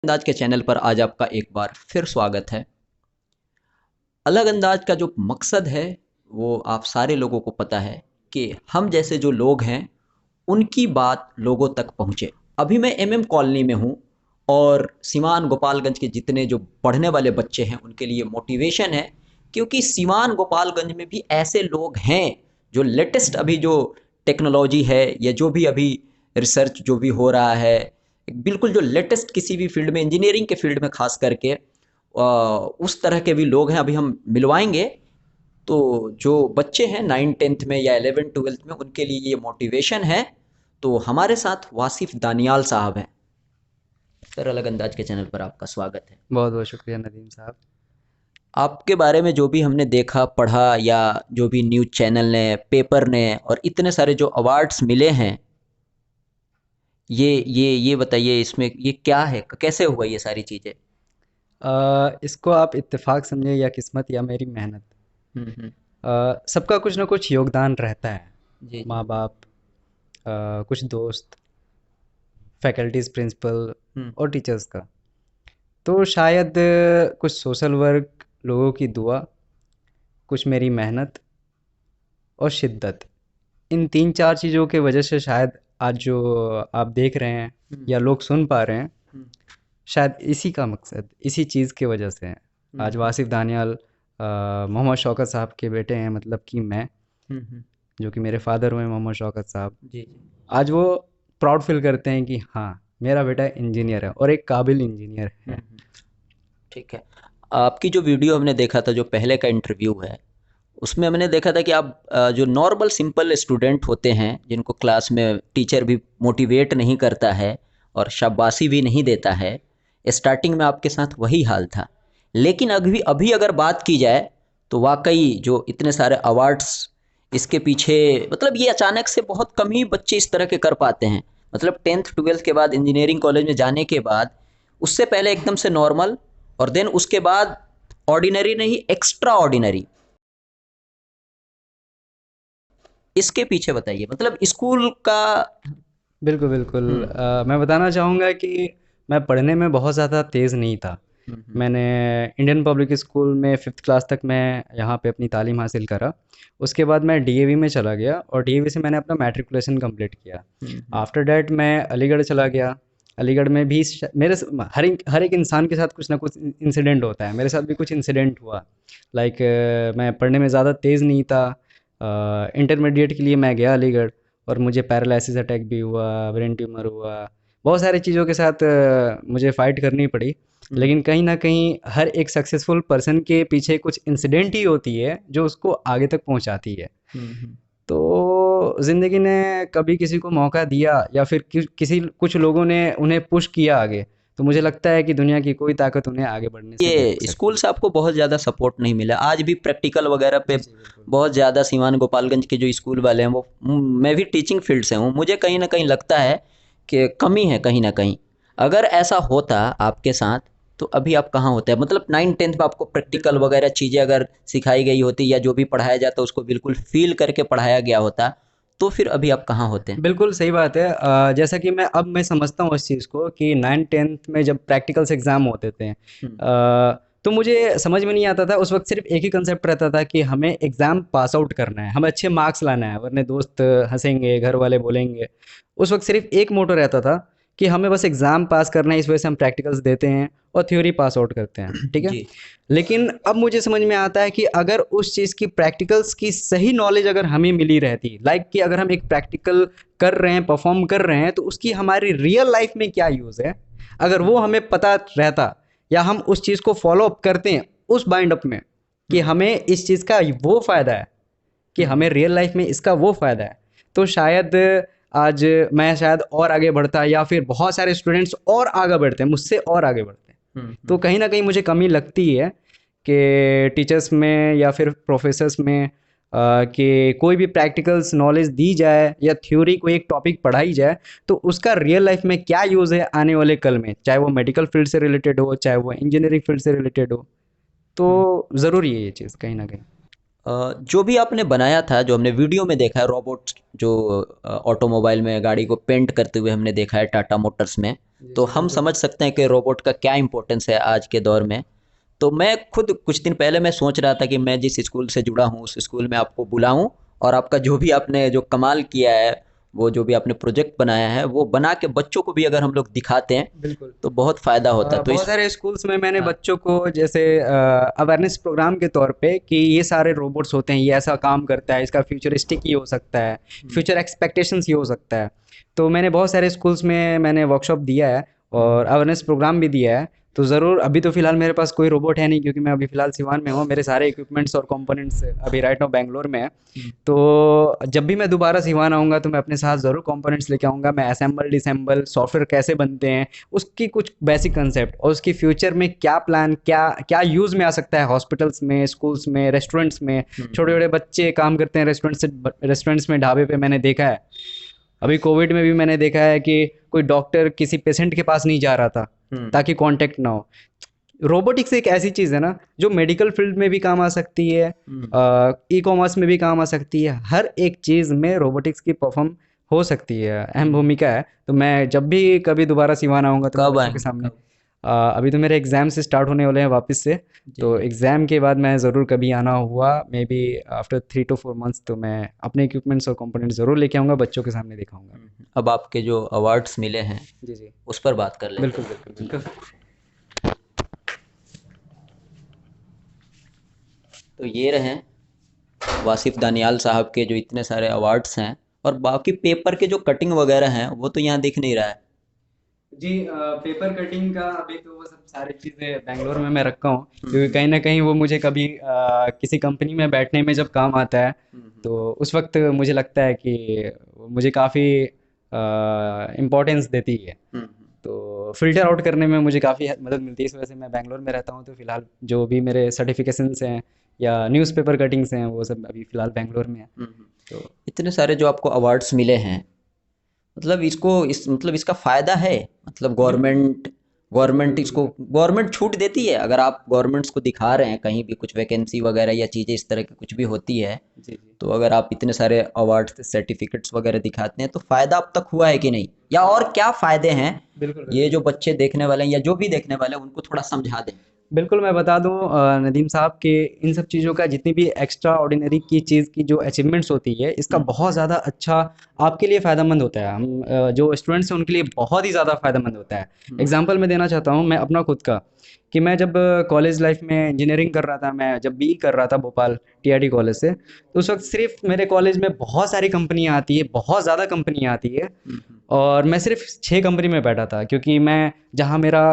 अंदाज के चैनल पर आज आपका एक बार फिर स्वागत है। अलग अंदाज का जो मकसद है वो आप सारे लोगों को पता है कि हम जैसे जो लोग हैं उनकी बात लोगों तक पहुँचे। अभी मैं एमएम कॉलोनी में हूँ और सिवान गोपालगंज के जितने जो पढ़ने वाले बच्चे हैं उनके लिए मोटिवेशन है, क्योंकि सिवान गोपालगंज में भी ऐसे लोग हैं जो लेटेस्ट अभी जो टेक्नोलॉजी है या जो भी अभी रिसर्च जो भी हो रहा है, बिल्कुल जो लेटेस्ट किसी भी फील्ड में, इंजीनियरिंग के फील्ड में खास करके उस तरह के भी लोग हैं। अभी हम मिलवाएंगे। तो जो बच्चे हैं 9th 10th में या 11th 12th में उनके लिए ये मोटिवेशन है। तो हमारे साथ वासिफ दानियाल साहब हैं। सर, अलग अंदाज के चैनल पर आपका स्वागत है। बहुत बहुत शुक्रिया नदीम साहब। आपके बारे में जो भी हमने देखा पढ़ा या जो भी न्यूज़ चैनल ने, पेपर ने और इतने सारे जो अवार्ड्स मिले हैं, ये बताइए इसमें ये क्या है, कैसे हुआ ये सारी चीज़ें? इसको आप इत्तेफाक समझिए या किस्मत या मेरी मेहनत। हम्म। सबका कुछ ना कुछ योगदान रहता है। जी जी। माँ बाप, कुछ दोस्त, फैकल्टीज़, प्रिंसिपल हम्म। और टीचर्स का। तो शायद कुछ सोशल वर्क, लोगों की दुआ, कुछ मेरी मेहनत और शिद्दत, इन तीन चार चीज़ों के वजह से शायद आज जो आप देख रहे हैं हम्म। या लोग सुन पा रहे हैं, हम्म। शायद इसी का मकसद इसी चीज़ की वजह से है। आज हम्म। वासिफ दानियाल मोहम्मद शौकत साहब के बेटे हैं, मतलब कि मैं, हम्म। जो कि मेरे फादर हुए मोहम्मद शौकत साहब। जी जी। आज वो प्राउड फील करते हैं कि हाँ, मेरा बेटा इंजीनियर है और एक काबिल इंजीनियर है। हम्म। ठीक है। आपकी जो वीडियो हमने देखा था, जो पहले का इंटरव्यू है, उसमें हमने देखा था कि आप जो नॉर्मल सिंपल स्टूडेंट होते हैं जिनको क्लास में टीचर भी मोटिवेट नहीं करता है और शाबाशी भी नहीं देता है, स्टार्टिंग में आपके साथ वही हाल था। लेकिन अभी अभी अगर बात की जाए तो वाकई जो इतने सारे अवार्ड्स इसके पीछे, मतलब ये अचानक से बहुत कम ही बच्चे इस तरह के कर पाते हैं। मतलब 10th 12th के बाद इंजीनियरिंग कॉलेज में जाने के बाद, उससे पहले एकदम से नॉर्मल, और देन उसके बाद ऑर्डिनरी नहीं, एक्स्ट्रा ऑर्डिनरी। इसके पीछे बताइए, मतलब स्कूल का। बिल्कुल बिल्कुल। हम्म। मैं बताना चाहूँगा कि मैं पढ़ने में बहुत ज़्यादा तेज़ नहीं था। हम्म। मैंने इंडियन पब्लिक स्कूल में 5th क्लास तक मैं यहाँ पे अपनी तालीम हासिल करा। उसके बाद मैं डीएवी में चला गया और डीएवी से मैंने अपना मैट्रिकुलेशन कंप्लीट किया। हम्म। आफ्टर डैट मैं अलीगढ़ चला गया। अलीगढ़ में भी हर एक इंसान के साथ कुछ ना कुछ इंसिडेंट होता है। मेरे साथ भी कुछ इंसिडेंट हुआ। लाइक मैं पढ़ने में ज़्यादा तेज़ नहीं था। इंटरमीडिएट के लिए मैं गया अलीगढ़ और मुझे पैरालिसिस अटैक भी हुआ, ब्रेन ट्यूमर हुआ। बहुत सारी चीज़ों के साथ मुझे फ़ाइट करनी पड़ी। हम्म। लेकिन कहीं न कहीं हर एक सक्सेसफुल पर्सन के पीछे कुछ इंसिडेंट ही होती है जो उसको आगे तक पहुँचाती है। हम्म। तो ज़िंदगी ने कभी किसी को मौका दिया या फिर कुछ लोगों ने उन्हें पुश किया आगे, तो मुझे लगता है कि दुनिया की कोई ताकत उन्हें आगे बढ़ने से नहीं रोक ये स्कूल सकती। से आपको बहुत ज़्यादा सपोर्ट नहीं मिला? आज भी प्रैक्टिकल वगैरह पे जी, जी, बिल्कुल। बहुत ज़्यादा सीमान गोपालगंज के जो स्कूल वाले हैं वो, मैं भी टीचिंग फील्ड से हूँ, मुझे कहीं ना कहीं लगता है कि कमी है कहीं ना कहीं। अगर ऐसा होता आपके साथ तो अभी आप कहाँ होते हैं? मतलब 9th 10th में आपको प्रैक्टिकल बिल्कुल। वगैरह चीज़ें अगर सिखाई गई होती या जो भी पढ़ाया जाता उसको बिल्कुल फील करके पढ़ाया गया होता, तो फिर अभी आप कहाँ होते हैं? बिल्कुल सही बात है। जैसा कि मैं समझता हूँ इस चीज़ को कि 9th 10th में जब प्रैक्टिकल्स एग्ज़ाम होते थे, हम्म। तो मुझे समझ में नहीं आता था। उस वक़्त सिर्फ़ एक ही कंसेप्ट रहता था कि हमें एग्ज़ाम पास आउट करना है, हमें अच्छे मार्क्स लाना है, वरना दोस्त हँसेंगे, घर वाले बोलेंगे। उस वक़्त सिर्फ़ एक मोटो रहता था कि हमें बस एग्ज़ाम पास करना है, इस वजह से हम प्रैक्टिकल्स देते हैं और थ्योरी पास आउट करते हैं, ठीक है? जी। लेकिन अब मुझे समझ में आता है कि अगर उस चीज़ की प्रैक्टिकल्स की सही नॉलेज अगर हमें मिली रहती, लाइक कि अगर हम एक प्रैक्टिकल कर रहे हैं, परफॉर्म कर रहे हैं, तो उसकी हमारी रियल लाइफ में क्या यूज़ है, अगर वो हमें पता रहता या हम उस चीज़ को फॉलो अप करते हैं उस बाइंड अप में कि हम्म। हमें इस चीज़ का वो फ़ायदा है, कि हम्म। हमें रियल लाइफ में इसका वो फ़ायदा है, तो शायद आज मैं शायद और आगे बढ़ता या फिर बहुत सारे स्टूडेंट्स और आगे बढ़ते हैं, मुझसे और आगे बढ़ते हैं। तो हम्म। कहीं न कहीं मुझे कमी लगती है कि टीचर्स में या फिर प्रोफ़ेसर्स में कि कोई भी प्रैक्टिकल्स नॉलेज दी जाए या थ्योरी कोई एक टॉपिक पढ़ाई जाए, तो उसका रियल लाइफ़ में क्या यूज़ है आने वाले कल में। चाहे वो मेडिकल फ़ील्ड से रिलेटेड हो, चाहे वो इंजीनियरिंग फ़ील्ड से रिलेटेड हो। हम्म। तो ज़रूरी है ये चीज़ कहीं न कहीं। जो भी आपने बनाया था, जो हमने वीडियो में देखा है रोबोट, जो ऑटोमोबाइल में गाड़ी को पेंट करते हुए हमने देखा है टाटा मोटर्स में, जी तो जी हम बिल्कुल। समझ सकते हैं कि रोबोट का क्या इम्पोर्टेंस है आज के दौर में। तो मैं खुद कुछ दिन पहले मैं सोच रहा था कि मैं जिस स्कूल से जुड़ा हूँ उस स्कूल में आपको बुलाऊं, और आपका जो भी आपने जो कमाल किया है, वो जो भी आपने प्रोजेक्ट बनाया है, वो बना के बच्चों को भी अगर हम लोग दिखाते हैं बिल्कुल। तो बहुत फ़ायदा होता है। तो बहुत इस सारे स्कूल्स में मैंने हाँ। बच्चों को जैसे अवेयरनेस प्रोग्राम के तौर पे कि ये सारे रोबोट्स होते हैं, ये ऐसा काम करता है, इसका फ्यूचरिस्टिक ये हो सकता है, हुँ, फ्यूचर एक्सपेक्टेशंस ये हो सकता है। तो मैंने बहुत सारे स्कूल्स में मैंने वर्कशॉप दिया है हुँ, और अवेयरनेस प्रोग्राम भी दिया है। तो ज़रूर, अभी तो फ़िलहाल मेरे पास कोई रोबोट है नहीं क्योंकि मैं अभी फ़िलहाल सिवान में हूँ। मेरे सारे इक्विपमेंट्स और कंपोनेंट्स अभी राइट नाउ बैंगलोर में है। हुँ, तो जब भी मैं दोबारा सिवान आऊँगा तो मैं अपने साथ ज़रूर कंपोनेंट्स लेके आऊँगा। मैं असेंबल डिसेंबल सॉफ्टवेयर कैसे बनते हैं, उसकी कुछ बेसिक कंसेप्ट और उसकी फ्यूचर में क्या प्लान, क्या क्या यूज़ में आ सकता है हॉस्पिटल्स में, स्कूल्स में, रेस्टोरेंट्स में। हुँ, छोटे छोटे बच्चे काम करते हैं रेस्टोरेंट्स में, ढाबे पे मैंने देखा है। अभी कोविड में भी मैंने देखा है कि कोई डॉक्टर किसी पेशेंट के पास नहीं जा रहा था हुँ, ताकि कांटेक्ट ना हो। रोबोटिक्स एक ऐसी चीज़ है ना जो मेडिकल फील्ड में भी काम आ सकती है, हुँ। ई कॉमर्स में भी काम आ सकती है। हर एक चीज़ में रोबोटिक्स की परफॉर्म हो सकती है, अहम हुँ। भूमिका है। तो मैं जब भी कभी दोबारा सिवान आऊँगा तो मैं कब बच्चों के आएँगे? सामने कब? अभी तो मेरे एग्ज़ाम से स्टार्ट होने वाले हैं वापस से। जी। तो एग्ज़ाम के बाद मैं ज़रूर कभी आना हुआ, may be after 3 to 4 months, तो मैं अपने इक्विपमेंट्स और कंपोनेंट्स ज़रूर लेके आऊँगा, बच्चों के सामने दिखाऊँगा। हुँ, हुँ। अब आपके जो अवार्ड्स मिले हैं, जी जी उस पर बात कर लेते बिल्कुल हैं। बिल्कुल जी। बिल्कुल। तो ये रहे वासिफ दानियाल साहब के जो इतने सारे अवार्ड्स हैं, और बाकी पेपर के जो कटिंग वगैरह हैं वो तो यहाँ दिख नहीं रहा है। जी, पेपर कटिंग का अभी तो वो सब सारी चीज़ें बैंगलोर में मैं रखा हूँ हुँ, क्योंकि हुँ। कहीं ना कहीं वो मुझे कभी किसी कंपनी में बैठने में जब काम आता है हुँ, हुँ। तो उस वक्त मुझे लगता है कि वो मुझे काफ़ी इम्पोर्टेंस देती है। हुँ, हुँ। तो फ़िल्टर आउट करने में मुझे काफ़ी मदद मिलती है। इस वजह से मैं बैंगलोर में रहता हूँ, तो फ़िलहाल जो भी मेरे सर्टिफिकेशंस हैं या न्यूज़पेपर कटिंग्स हैं वो सब अभी फ़िलहाल बैंगलोर में है। हुँ, हुँ। तो इतने सारे जो आपको अवार्ड्स मिले हैं, मतलब इसको मतलब इसका फ़ायदा है? मतलब बिल्कुल बिल्कुल गवर्नमेंट बिल्कुल इसको बिल्कुल। गवर्नमेंट छूट देती है? अगर आप गवर्नमेंट्स को दिखा रहे हैं कहीं भी कुछ वैकेंसी वगैरह या चीज़ें इस तरह की कुछ भी होती है, जी जी तो अगर आप इतने सारे अवार्ड्स सर्टिफिकेट्स वगैरह दिखाते हैं तो फ़ायदा अब तक हुआ है कि नहीं, या और क्या फ़ायदे हैं? बिल्कुल ये बिल्कुल। जो बच्चे देखने वाले हैं या जो भी देखने वाले हैं उनको थोड़ा समझा दें। बिल्कुल, मैं बता दूँ नदीम साहब कि इन सब चीज़ों का जितनी भी एक्स्ट्रा ऑर्डिनरी की चीज़ की जो अचीवमेंट्स होती है, इसका हम्म, बहुत ज़्यादा अच्छा आपके लिए फ़ायदेमंद होता है। हम जो स्टूडेंट्स हैं उनके लिए बहुत ही ज़्यादा फ़ायदेमंद होता है। हम्म, एग्ज़ाम्पल मैं देना चाहता हूँ मैं अपना खुद का, कि मैं जब कॉलेज लाइफ में इंजीनियरिंग कर रहा था, मैं जब बीई कर रहा था भोपाल टीआईटी कॉलेज से, तो उस वक़्त सिर्फ़ मेरे कॉलेज में बहुत सारी कंपनियाँ आती है, बहुत ज़्यादा कंपनियाँ आती है हम्म, और मैं सिर्फ़ 6 कंपनी में बैठा था क्योंकि मैं जहाँ मेरा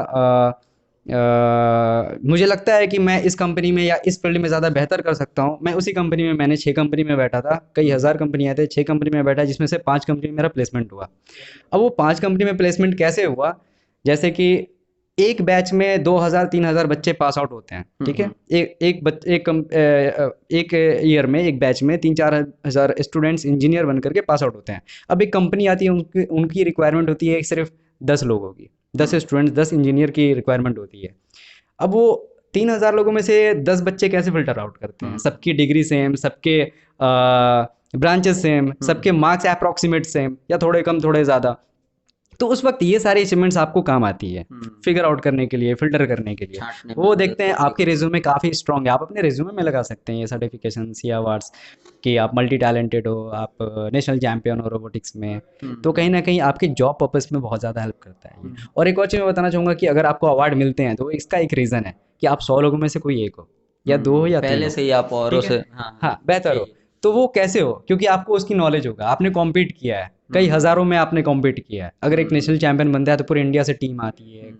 मुझे लगता है कि मैं इस कंपनी में या इस फ़ील्ड में ज़्यादा बेहतर कर सकता हूँ, मैं उसी कंपनी में, मैंने 6 कंपनी में बैठा था। कई हम्म, हज़ार कंपनियाँ थे, 6 कंपनी में बैठा जिसमें से 5 कंपनी में मेरा प्लेसमेंट हुआ। अब वो 5 कंपनी में प्लेसमेंट कैसे हुआ? जैसे कि एक बैच में 2000-3000 बच्चे पास आउट होते हैं, ठीक है? हम्म, एक ईयर में, एक बैच में 3-4 हज़ार स्टूडेंट्स इंजीनियर बन कर के पास आउट होते हैं। अब एक कंपनी आती है, उनकी उनकी रिक्वायरमेंट होती है सिर्फ़ 10 लोगों की, 10 हम्म, स्टूडेंट्स, 10 इंजीनियर की रिक्वायरमेंट होती है। अब वो 3000 लोगों में से 10 बच्चे कैसे फ़िल्टर आउट करते हैं? हम्म, सबकी डिग्री सेम, सबके ब्रांचेस सेम, सबके हम्म, मार्क्स अप्रॉक्सिमेट सेम या थोड़े कम, थोड़े ज़्यादा। तो उस वक़्त ये सारी अचीवमेंट्स आपको काम आती है, हम्म। फिगर आउट करने के लिए, फ़िल्टर करने के लिए। छाँटने में वो मदद देखते हैं होती है। आपके रिज़्यूमे काफ़ी स्ट्रॉन्ग है, आप अपने रिज़्यूमे में लगा सकते हैं ये सर्टिफ़िकेशंस या अवार्ड्स कि आप मल्टी टैलेंटेड हो, आप नेशनल चैंपियन हो रोबोटिक्स में। तो हम्म, कहीं न कहीं आपके जॉब पर्पज़ में बहुत ज़्यादा हेल्प करता है ये। हम्म, और एक और चीज़ मैं बताना चाहूँगा कि अगर आपको अवार्ड मिलते हैं, तो इसका एक रीज़न है कि आप 100 लोगों में से कोई 1 हो या 2 हो या 3 पहले हो, से ही आप औरों ठीक है? से, हाँ, हाँ। हाँ, बेहतर जी, हो। जी। तो वो कैसे हो? क्योंकि आपको उसकी नॉलेज होगा, आपने कॉम्पीट किया है, कई हम्म, हज़ारों में आपने कॉम्पीट किया है। अगर एक हम्म, नेशनल चैंपियन बनता है तो पूरे इंडिया से टीम आती है,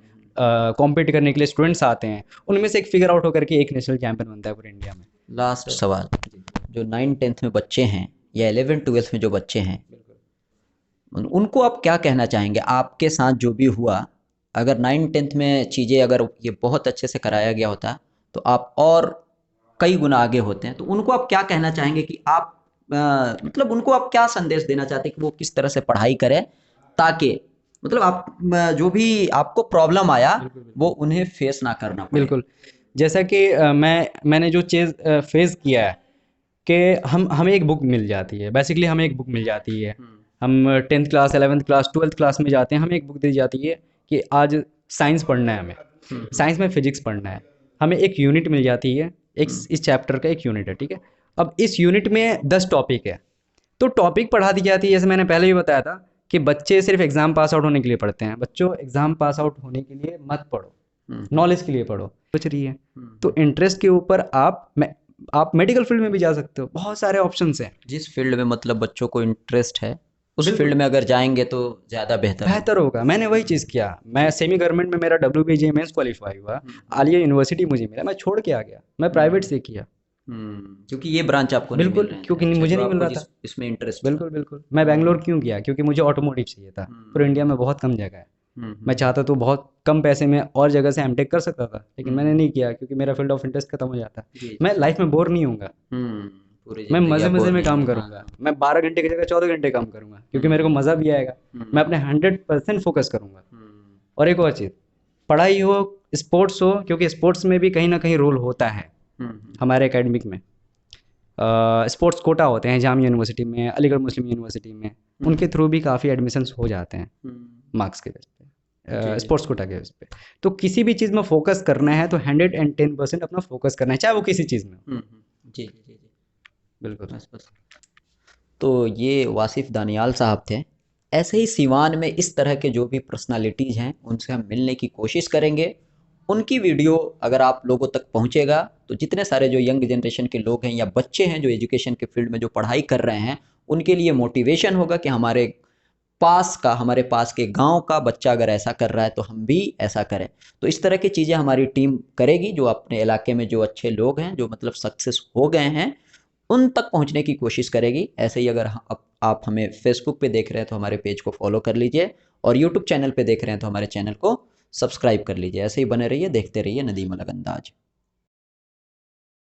कॉम्पीट करने के लिए स्टूडेंट्स आते हैं, उनमें से एक फिगर आउट होकर के एक नेशनल चैंपियन बनता है पूरे इंडिया में। लास्ट तो सवाल, जी, जो 9-10th में बच्चे हैं या 11-12th में जो बच्चे हैं, बिल्कुल। उनको आप क्या कहना चाहेंगे? आपके साथ जो भी हुआ, अगर 9-10th में चीज़ें अगर ये बहुत अच्छे से कराया गया होता, तो आप और कई गुना आगे होते हैं। तो उनको आप क्या कहना चाहेंगे कि आप मतलब उनको आप क्या संदेश देना चाहते हैं कि वो किस तरह से पढ़ाई करें, ताकि मतलब आप जो भी आपको प्रॉब्लम आया, बिल्कुल, वो बिल्कुल। उन्हें फेस ना करना पड़े? बिल्कुल। जैसा कि मैंने जो चीज़ फेस किया है, कि हम हमें एक बुक मिल जाती है, बेसिकली हमें एक बुक मिल जाती है। हम्म हम 10th class 11th class 12th class में जाते हैं, हमें एक बुक दी जाती है कि आज साइंस पढ़ना है हमें, हम्म साइंस में फिजिक्स पढ़ना है। हमें एक यूनिट मिल जाती है, एक हम्म इस चैप्टर का एक यूनिट है, ठीक है। अब इस यूनिट में 10 टॉपिक है, तो टॉपिक पढ़ा दी जाती है। जैसे मैंने पहले भी बताया था कि बच्चे सिर्फ एग्ज़ाम पास आउट होने के लिए पढ़ते हैं। बच्चों, एग्ज़ाम पास आउट होने के लिए मत पढ़ो, हम्म नॉलेज के लिए पढ़ो। सोच रही है तो हम्म। इंटरेस्ट के ऊपर आप मेडिकल फील्ड में भी जा सकते हो, बहुत सारे ऑप्शंस हैं। जिस फील्ड में मतलब बच्चों को इंटरेस्ट है उस फील्ड बिल्कुल में अगर जाएंगे तो ज़्यादा बेहतर होगा। बेहतर होगा। मैंने वही चीज़ किया। मैं जी। सेमी गवर्नमेंट में मेरा WBJ मेंस क्वालीफाई हुआ, हम्म आलिया यूनिवर्सिटी मुझे मिला, मैं छोड़ के आ गया, मैं प्राइवेट हम्म से किया। क्योंकि ये ब्रांच आपको नहीं मिल बिल्कुल, रहे थे, क्योंकि अच्छा, मुझे जो नहीं मिल आपको रहा जिस था। इसमें इंटरेस्ट था। बिल्कुल, बिल्कुल। मैं बैंगलोर क्यों गया? क्योंकि मुझे ऑटोमोटिव चाहिए था। पूरे हम्म इंडिया में बहुत कम जगह है। मैं हम्म चाहता तो बहुत कम पैसे में और जगह से एमटेक कर सकता था, लेकिन मैंने हम्म। नहीं किया क्योंकि मेरा फील्ड ऑफ इंटरेस्ट खत्म हो जाता। जी जी मैं जी। लाइफ में बोर नहीं होऊँगा। हम्म। पूरी मैं ज़िंदगी आप मज़े-मज़े बोर में नहीं काम होंगे, हाँ करूँगा। हाँ। मैं 12 घंटे की जगह 14 घंटे काम करूँगा क्योंकि मेरे को हम्म मज़ा भी आएगा। मैं अपने हम्म 100% फ़ोकस करूँगा। हम्म और एक और चीज़, पढ़ाई हो, स्पोर्ट्स हो, क्योंकि स्पोर्ट्स में भी कहीं न कहीं रोल होता है हम्म हमारे एकेडमिक में। स्पोर्ट्स कोटा होते हैं जामिया यूनिवर्सिटी में, अलीगढ़ मुस्लिम यूनिवर्सिटी में, उनके हम्म थ्रू भी काफ़ी एडमिशन्स हो जाते हैं हम्म। मार्क्स के बेस जी पे, जी। स्पोर्ट्स कोटा के बेस पे। तो किसी भी चीज़ में फ़ोकस करना है तो 110% अपना फ़ोकस करना है, चाहे वो किसी चीज़ में हो। जी जी जी जी। बिल्कुल। बस बस। तो ये वासिफ दानियाल साहब थे। ऐसे ही सिवान में इस तरह के जो भी पर्सनालिटीज़ हैं उनसे हम मिलने की कोशिश करेंगे। उनकी वीडियो अगर आप लोगों तक पहुंचेगा तो जितने सारे जो यंग जनरेशन के लोग हैं या बच्चे हैं जो एजुकेशन के फील्ड में जो पढ़ाई कर रहे हैं उनके लिए मोटिवेशन होगा कि हमारे पास के गांव का बच्चा अगर ऐसा कर रहा है तो हम भी ऐसा करें। तो इस तरह की चीज़ें हमारी टीम करेगी, जो अपने इलाके में जो अच्छे लोग हैं जो मतलब सक्सेस हो गए हैं उन तक पहुंचने की कोशिश करेगी। ऐसे ही अगर आप हमें फेसबुक पे देख रहे हैं तो हमारे पेज को फॉलो कर लीजिए, और यूट्यूब चैनल पे देख रहे हैं तो हमारे चैनल को सब्सक्राइब कर लीजिए। ऐसे ही बने रहिए, देखते रहिए नदीम अलग अंदाज।